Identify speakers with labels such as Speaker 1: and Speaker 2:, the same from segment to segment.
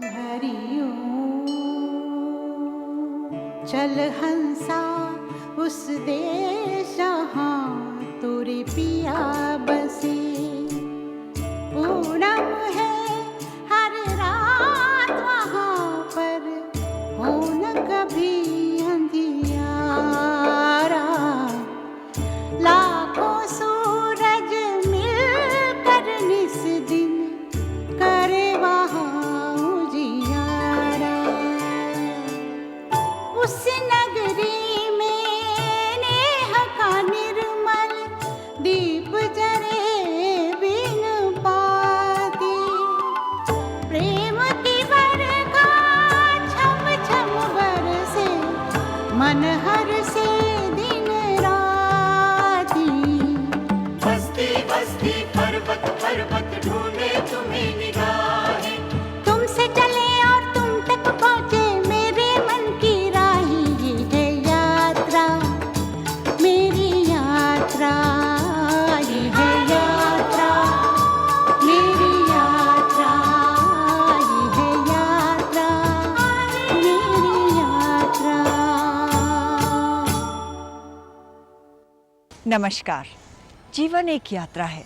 Speaker 1: हरिओम। चल हंसा उस देश जहाँ तोरे पिया बसे, पूनम है हर रात वहाँ पर, हो न कभी अंधियारा। लाखों सूरज मिलकर निस दिन करे वहाँ उजियारा। उस नगरी में नेह का निर्मल दीप जरे बिन पाती, प्रेम की बरखा छम छम बरसे, मन हर से दिन राती।
Speaker 2: बस्ती बस्ती पर्वत पर्वत ढूंढे तुम्हें निगाहें,
Speaker 1: तुमसे चले और तुम तक पहुँचे मेरे मन की राही। ये है यात्रा मेरी यात्रा, ये है यात्रा मेरी यात्रा, ये है यात्रा मेरी यात्रा।
Speaker 3: नमस्कार। जीवन एक यात्रा है।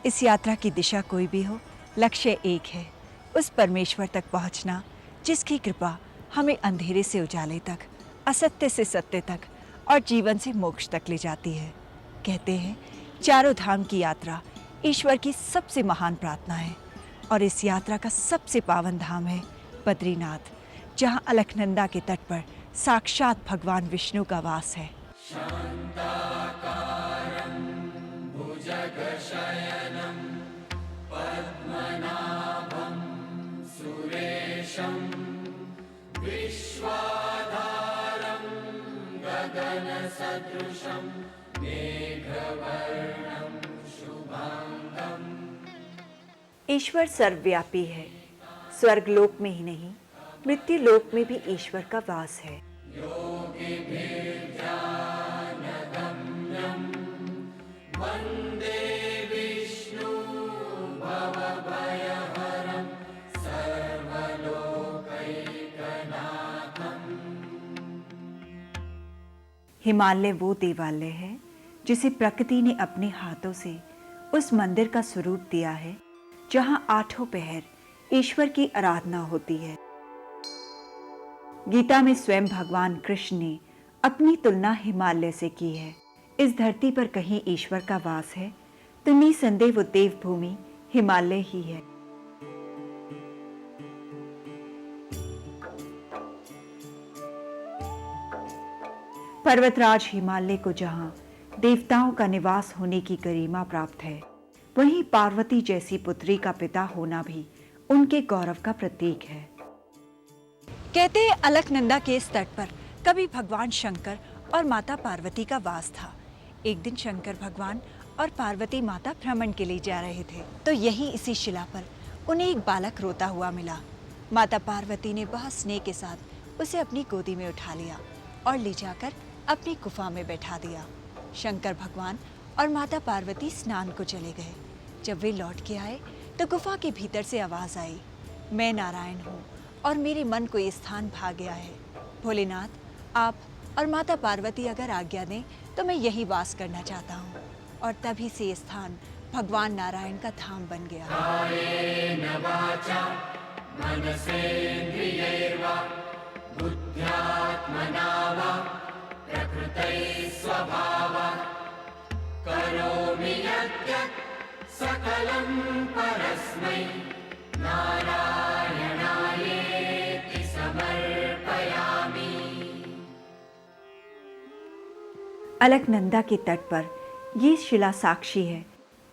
Speaker 3: इस यात्रा की दिशा कोई भी हो, लक्ष्य एक है, उस परमेश्वर तक पहुंचना जिसकी कृपा हमें अंधेरे से उजाले तक, असत्य से सत्य तक और जीवन से मोक्ष तक ले जाती है। कहते हैं चारों धाम की यात्रा ईश्वर की सबसे महान प्रार्थना है और इस यात्रा का सबसे पावन धाम है बद्रीनाथ, जहां अलकनंदा के तट पर साक्षात भगवान विष्णु का वास है। ईश्वर सर्वव्यापी है। स्वर्गलोक में ही नहीं, मृत्यु लोक में भी ईश्वर का वास है। हिमालय वो देवालय है जिसे प्रकृति ने अपने हाथों से उस मंदिर का स्वरूप दिया है जहां आठों पहर ईश्वर की आराधना होती है। गीता में स्वयं भगवान कृष्ण ने अपनी तुलना हिमालय से की है। इस धरती पर कहीं ईश्वर का वास है तो निसंदेह वो देवभूमि हिमालय ही है। पर्वतराज हिमालय को जहां देवताओं का निवास होने की गरिमा प्राप्त है, वहीं पार्वती जैसी पुत्री का पिता होना भी उनके गौरव का प्रतीक है। कहते हैं अलकनंदा के इस तट पर कभी भगवान शंकर और माता पार्वती का वास था। एक दिन शंकर भगवान और पार्वती माता भ्रमण के लिए जा रहे थे तो यहीं इसी शिला पर उन्हें एक बालक रोता हुआ मिला। माता पार्वती ने बहुत स्नेह के साथ उसे अपनी गोदी में उठा लिया और ले जाकर अपनी गुफा में बैठा दिया। शंकर भगवान और माता पार्वती स्नान को चले गए। जब वे लौट के आए तो गुफा के भीतर से आवाज आई, मैं नारायण हूँ और मेरे मन को ये स्थान भा गया है। भोलेनाथ, आप और माता पार्वती अगर आज्ञा दें तो मैं यही वास करना चाहता हूँ। और तभी से ये स्थान भगवान नारायण का धाम बन गया।
Speaker 2: कायेन वाचा मनसेन्द्रियैर्वा बुद्ध्यात्मना वा प्रकृते स्वभावात् करोमि यद्यत् सकलं परस्मै नारायणायेति समर्पयामि।
Speaker 3: अलकनंदा के तट पर ये शिला साक्षी है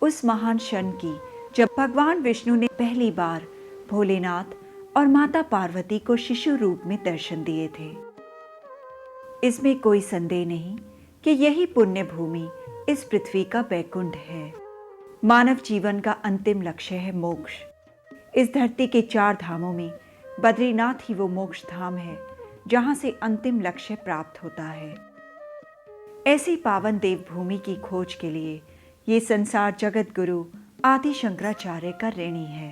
Speaker 3: उस महान क्षण की जब भगवान विष्णु ने पहली बार भोलेनाथ और माता पार्वती को शिशु रूप में दर्शन दिए थे। इसमें कोई संदेह नहीं कि यही पुण्य भूमि इस पृथ्वी का वैकुंठ है। मानव जीवन का अंतिम लक्ष्य है मोक्ष। इस धरती के 4 धामों में बद्रीनाथ ही वो मोक्ष धाम है जहां से अंतिम लक्ष्य प्राप्त होता है। ऐसी पावन देवभूमि की खोज के लिए ये संसार जगत गुरु आदि शंकराचार्य का ऋणी है।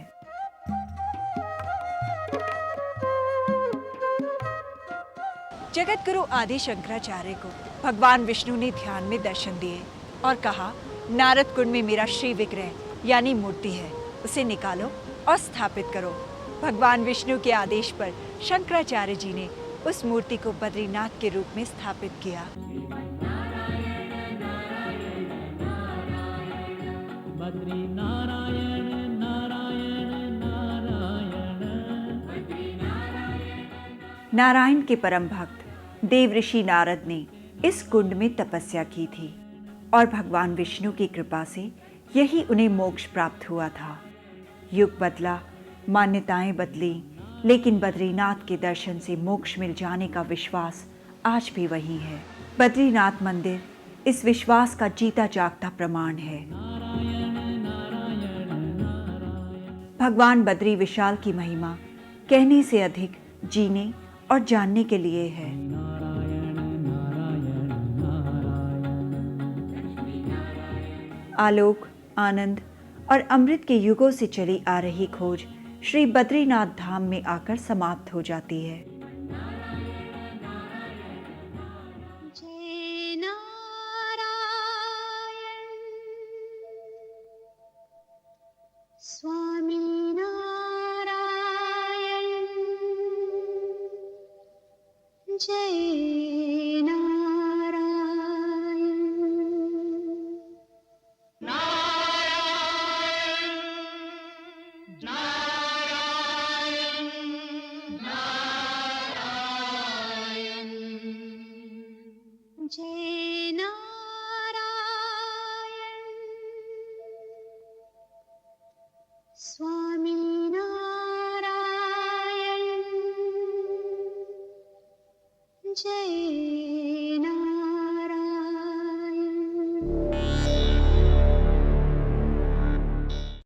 Speaker 3: जगत गुरु आदि शंकराचार्य को भगवान विष्णु ने ध्यान में दर्शन दिए और कहा, नारद कुंड में मेरा श्री विग्रह यानी मूर्ति है, उसे निकालो और स्थापित करो। भगवान विष्णु के आदेश पर शंकराचार्य जी ने उस मूर्ति को बद्रीनाथ के रूप में स्थापित किया। नारायण के परम भक्त देव ऋषि नारद ने इस कुंड में तपस्या की थी और भगवान विष्णु की कृपा से यही उन्हें मोक्ष प्राप्त हुआ था। युग बदला, मान्यताएं बदली, लेकिन बद्रीनाथ के दर्शन से मोक्ष मिल जाने का विश्वास आज भी वही है। बद्रीनाथ मंदिर इस विश्वास का जीता जागता प्रमाण है। भगवान बद्री विशाल की महिमा कहने से अधिक जीने और जानने के लिए है। आलोक, आनंद और अमृत के युगों से चली आ रही खोज श्री बद्रीनाथ धाम में आकर समाप्त हो जाती है।
Speaker 1: जय नारायण स्वामी नारायण, जय नारायण। जय नारायण स्वामी नारायण, जय नारायण।